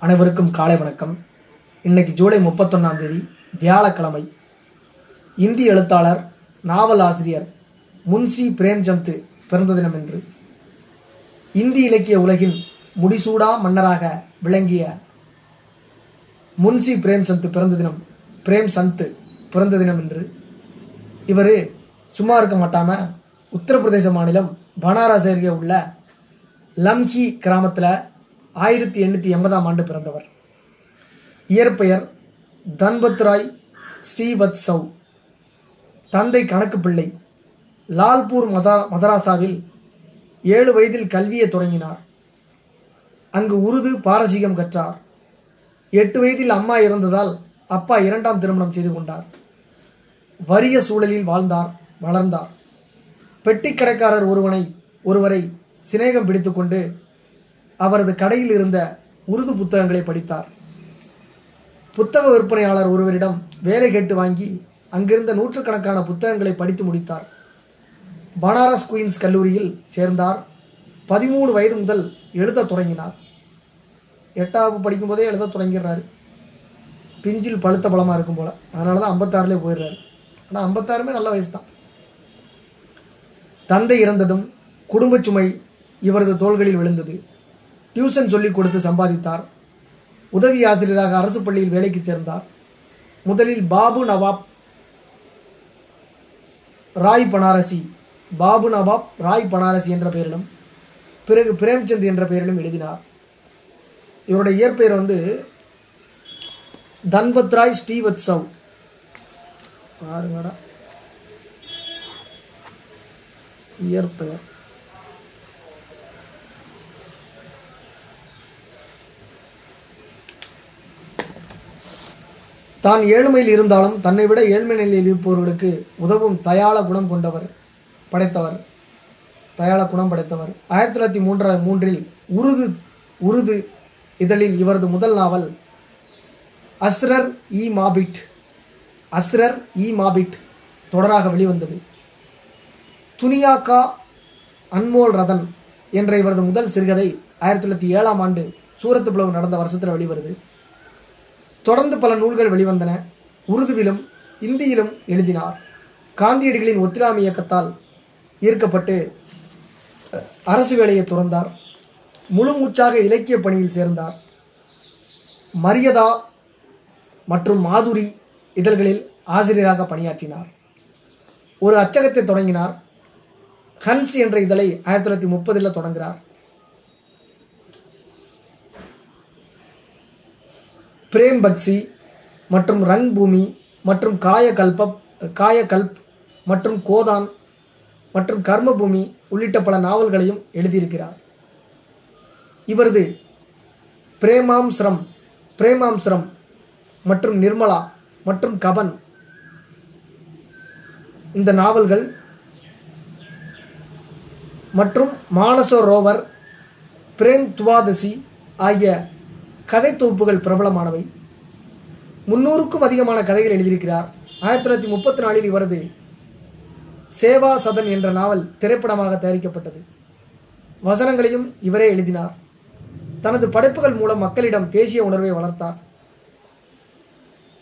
அனைவருக்கும் காலை வணக்கம். இன்னைக்கு ஜூலை 31ஆம் தேதி வியாழக்கிழமை. இந்திய எழுத்தாளர், நாவல் ஆசிரியர் முன்ஷி பிரேம்சந்த் பிறந்த தினம் என்று இந்தி இலக்கிய உலகின் முடிசூடா மன்னராக விளங்கிய முன்ஷி பிரேம்சந்த் பிறந்த தினம் என்று இவர் சும்மா இருக்க மாட்டாம உத்தரப்பிரதேச மாநிலம் பனாரஸ் அருகே உள்ள லம்ஹி கிராமத்தில் 1880ஆம் ஆண்டு பிறந்தவர். இயற்பெயர் தன்பத் ராய் ஸ்ரீவத்சவ். தந்தை கணக்கு பிள்ளை. லால்பூர் மதராசாவில் 7 வயதில் கல்வியை தொடங்கினார். அங்கு உருது, பாரசீகம் கற்றார். 8 வயதில் அம்மா இறந்ததால் அப்பா 2ஆம் திருமணம் செய்து கொண்டார். வறிய சூழலில் வளர்ந்தார். பெட்டி கடைக்காரர் ஒருவரை சிநேகம் பிடித்து கொண்டு அவரது கடையில் இருந்த உருது புத்தகங்களை படித்தார். புத்தக விற்பனையாளர் ஒருவரிடம் வேலை கேட்டு வாங்கி அங்கிருந்த நூற்றுக்கணக்கான புத்தகங்களை படித்து முடித்தார். பனாரஸ் குயின்ஸ் கல்லூரியில் சேர்ந்தார். 13 வயது முதல் எழுத தொடங்கினார். 8ஆவது படிக்கும்போதே எழுத தொடங்கிடுறாரு. பிஞ்சில் பழுத்த பழமாக இருக்கும் போல். அதனால தான் 56லே போயிடுறாரு. ஆனால் 56மே நல்ல வயசு தான். தந்தை இறந்ததும் குடும்ப சுமை இவரது தோள்களில் விழுந்தது. டியூஷன் சொல்லிக் கொடுத்து சம்பாதித்தார். உதவி ஆசிரியராக அரசு பள்ளியில் வேலைக்கு சேர்ந்தார். முதலில் பாபு நவாப் ராய் பனாரசி என்ற பெயரிலும் பிறகு பிரேம்சந்த் என்ற பெயரிலும் எழுதினார். இவருடைய இயற்பெயர் தன்பத் ராய் ஸ்ரீவத்சவ். இயற்பெயர் தான் ஏழ்மையில் இருந்தாலும் தன்னை விட ஏழ்மை நிலையில் இருப்பவர்களுக்கு உதவும் தயாள குணம் படைத்தவர். 1903இல் உருது இதழில் இவரது முதல் நாவல் அஸ்ரர் இ மாபிட் தொடராக வெளிவந்தது. துனியா கா அன்மோல் ரதன் என்ற இவரது முதல் சிறுகதை 1907ஆம் ஆண்டு சூரத் பிளவு நடந்த வருஷத்தில் வெளிவருது. தொடர்ந்து பல நூல்கள் வெளிவந்தன. உருதுவிலும் இந்தியிலும் எழுதினார். காந்தியடிகளின் ஒத்துழையாமை இயக்கத்தால் ஈர்க்கப்பட்டு அரசு வேலையை துறந்தார். முழு மூச்சாக இலக்கிய பணியில் சேர்ந்தார். மரியதா மற்றும் மாதுரி இதழ்களில் ஆசிரியராக பணியாற்றினார். ஒரு அச்சகத்தை தொடங்கினார். ஹன்ஸ் என்ற இதழை 1930இல் தொடங்குகிறார். பிரேம் பக்சி மற்றும் ரங் பூமி மற்றும் காயகல்ப் மற்றும் கோதான் மற்றும் கர்மபூமி உள்ளிட்ட பல நாவல்களையும் எழுதியிருக்கிறார். இவரது பிரேமாம்ஸ்ரம் மற்றும் நிர்மலா மற்றும் கபன் இந்த நாவல்கள் மற்றும் மானசரோவர், பிரேம் துவாதசி ஆகிய கதை தொகுப்புகள் பிரபலமானவை. 300க்கும் அதிகமான கதைகள் எழுதியிருக்கிறார். 1934இல் இவரது சேவா சதன் என்ற நாவல் திரைப்படமாக தயாரிக்கப்பட்டது. வசனங்களையும் இவரே எழுதினார். தனது படைப்புகள் மூலம் மக்களிடம் தேசிய உணர்வை வளர்த்தார்.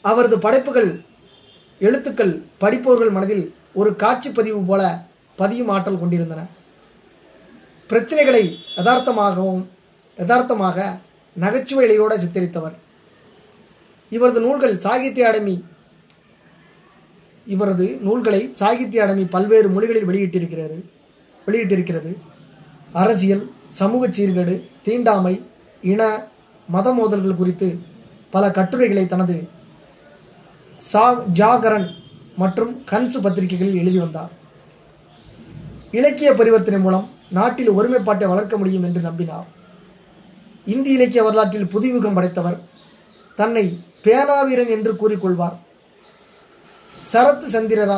அவரது எழுத்துக்கள் படிப்பவர்கள் மனதில் ஒரு காட்சி பதிவு போல பதியும் ஆற்றல் கொண்டிருந்தன. பிரச்சனைகளை யதார்த்தமாக நகைச்சுவையோடு சித்தரித்தவர். இவரது நூல்களை சாகித்ய அகாடமி பல்வேறு மொழிகளில் வெளியிட்டிருக்கிறது. அரசியல், சமூக சீர்கேடு, தீண்டாமை, இன மத மோதல்கள் குறித்து பல கட்டுரைகளை தனது ஜாகரன் மற்றும் ஹன்ஸ் பத்திரிகைகளில் எழுதி வந்தார். இலக்கிய பரிவர்த்தனை மூலம் நாட்டில் ஒருமைப்பாட்டை வளர்க்க முடியும் என்று நம்பினார். இந்தி இலக்கிய வரலாற்றில் புதுயுகம் படைத்தவர். தன்னை பேனாவீரன் என்று கூறிக்கொள்வார். சரத் சந்திரன்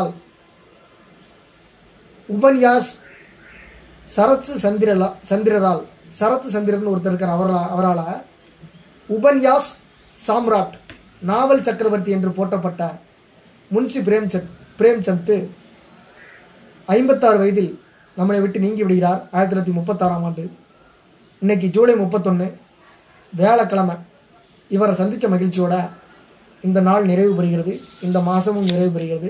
ஒருத்தர் இருக்கார். அவரால் உபன்யாஸ் சாம்ராட், நாவல் சக்கரவர்த்தி என்று போற்றப்பட்ட முன்ஷி பிரேம்சந்த் 56 வயதில் நம்மளை விட்டு நீங்கி விடுகிறார். 1936ஆம் ஆண்டு. இன்னைக்கு ஜூலை 31 வியாழக்கிழமை. இவரை சந்தித்த மகிழ்ச்சியோட இந்த நாள் நிறைவு பெறுகிறது, இந்த மாதமும் நிறைவு பெறுகிறது.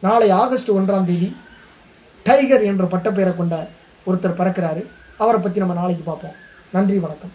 நாளை ஆகஸ்ட் 1ஆம் தேதி டைகர் என்ற பட்டப்பெயரை கொண்ட ஒருத்தர் பிறக்கிறாரு. அவரை பற்றி நம்ம நாளைக்கு பார்ப்போம். நன்றி, வணக்கம்.